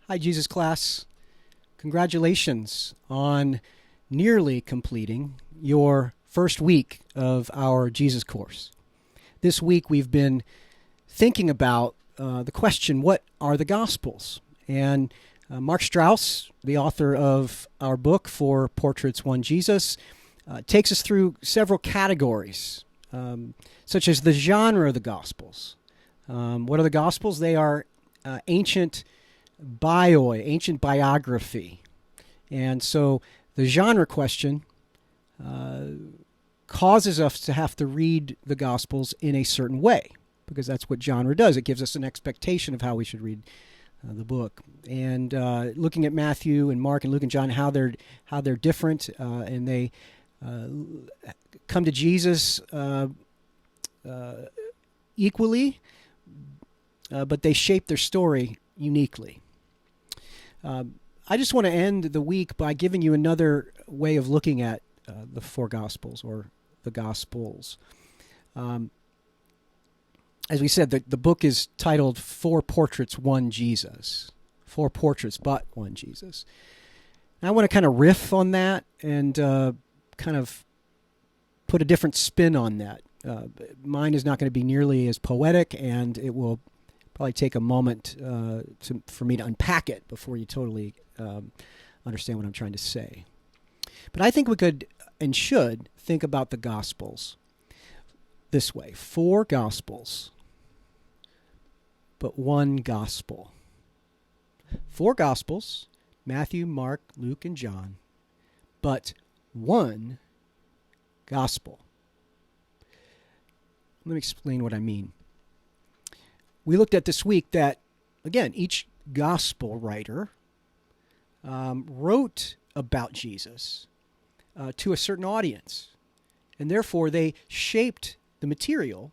Hi, Jesus class. Congratulations on nearly completing your first week of our Jesus course. This week we've been thinking about the question, what are the Gospels? And Mark Strauss, the author of our book, Four Portraits, One Jesus, takes us through several categories, such as the genre of the Gospels. What are the Gospels? They are ancient ancient biography. And so the genre question causes us to have to read the Gospels in a certain way, because that's what genre does. It gives us an expectation of how we should read the book. And looking at Matthew and Mark and Luke and John, how they're different, and they come to Jesus equally, but they shape their story uniquely. I just want to end the week by giving you another way of looking at the four Gospels, or the Gospels. As we said, the book is titled Four Portraits, One Jesus. Four portraits, but one Jesus. And I want to kind of riff on that and kind of put a different spin on that. Mine is not going to be nearly as poetic, and it will probably take a moment for me to unpack it before you totally understand what I'm trying to say. But I think we could and should think about the Gospels this way. Four Gospels, but one Gospel. Four Gospels, Matthew, Mark, Luke, and John, but one Gospel. Let me explain what I mean. We looked at this week that, again, each gospel writer wrote about Jesus to a certain audience, and therefore they shaped the material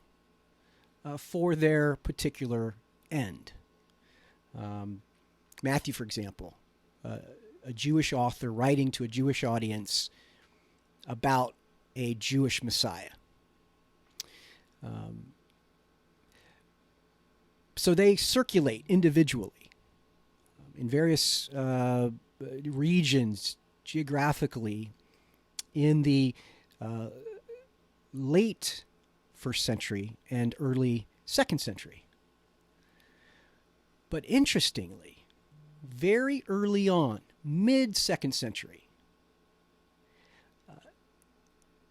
for their particular end. Matthew, for example, a Jewish author writing to a Jewish audience about a Jewish Messiah. So they circulate individually in various regions geographically in the late first century and early second century. But interestingly, very early on, mid-second century,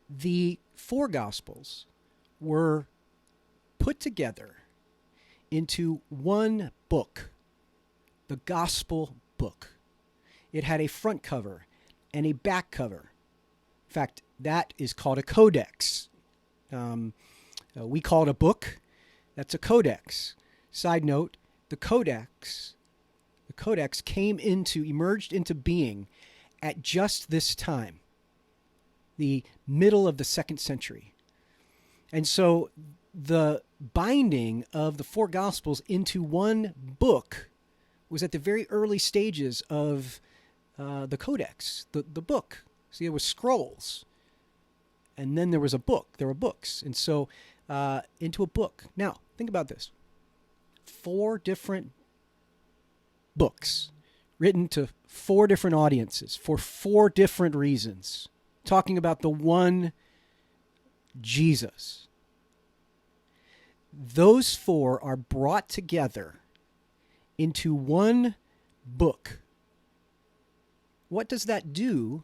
the four Gospels were put together into one book, the Gospel book. It had a front cover and a back cover. In fact, that is called a codex. We call it a book. That's a codex. Side note, the codex emerged into being at just this time, the middle of the second century. And so the binding of the four Gospels into one book was at the very early stages of the codex, the book. See, there was scrolls, and then there was a book. There were books, and so into a book. Now, think about this. Four different books written to four different audiences for four different reasons, talking about the one Jesus. Those four are brought together into one book. What does that do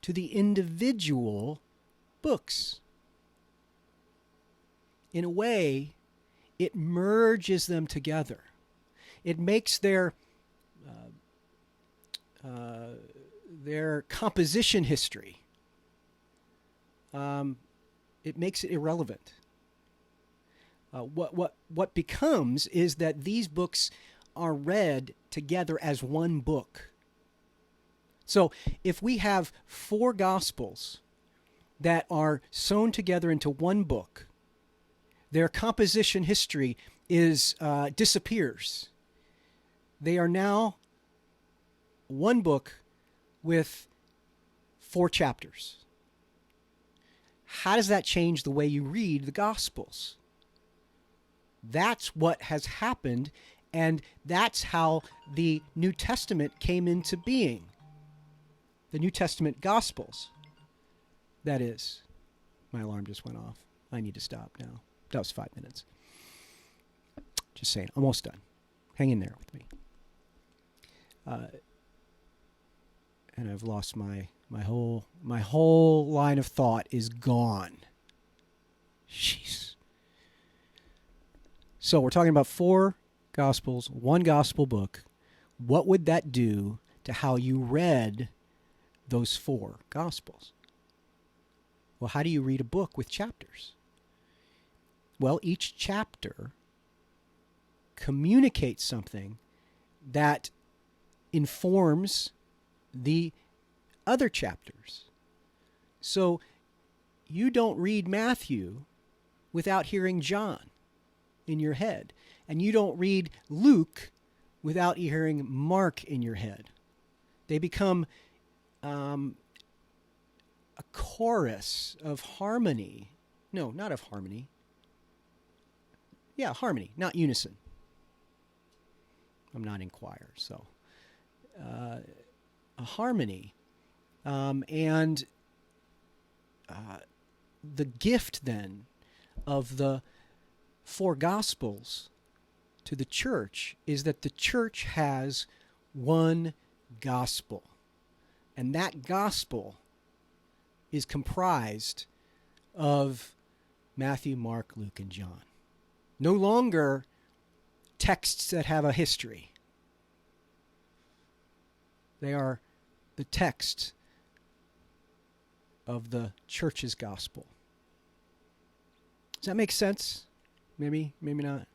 to the individual books? In a way, it merges them together. It makes their composition history, it makes it irrelevant. What becomes is that these books are read together as one book. So if we have four Gospels that are sewn together into one book, their composition history disappears. They are now one book with four chapters. How does that change the way you read the Gospels? That's what has happened And that's how the New Testament came into being. The New Testament Gospels. That is. My alarm just went off. I need to stop now. That was 5 minutes. Just saying. Almost done. Hang in there with me. And I've lost my whole line of thought is gone. Jeez. So we're talking about 4 Gospels, 1 Gospel book. What would that do to how you read those 4 Gospels? Well, how do you read a book with chapters? Well, each chapter communicates something that informs the other chapters. So you don't read Matthew without hearing John in your head. And you don't read Luke without hearing Mark in your head. They become a chorus of harmony. No, not of harmony. Yeah, harmony, not unison. I'm not in choir, so a harmony. And the gift then of the 4 Gospels to the church is that the church has one gospel. And that gospel is comprised of Matthew, Mark, Luke, and John. No longer texts that have a history. They are the text of the church's gospel. Does that make sense? Maybe, maybe not.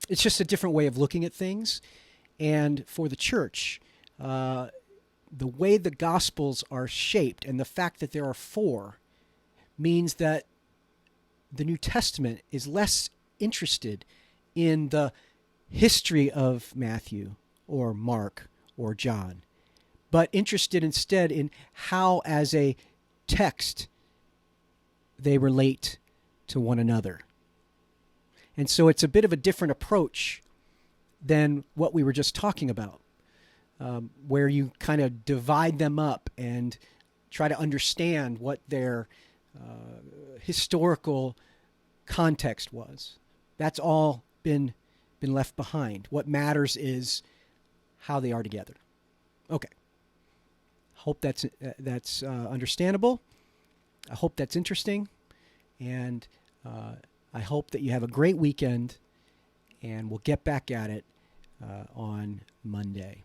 It's just a different way of looking at things. And for the church, the way the Gospels are shaped and the fact that there are 4 means that the New Testament is less interested in the history of Matthew or Mark or John, but interested instead in how, as a text, they relate to one another. And so it's a bit of a different approach than what we were just talking about, where you kind of divide them up and try to understand what their historical context was. That's all been left behind. What matters is how they are together. Okay. Hope that's understandable. I hope that's interesting. And I hope that you have a great weekend, and we'll get back at it on Monday.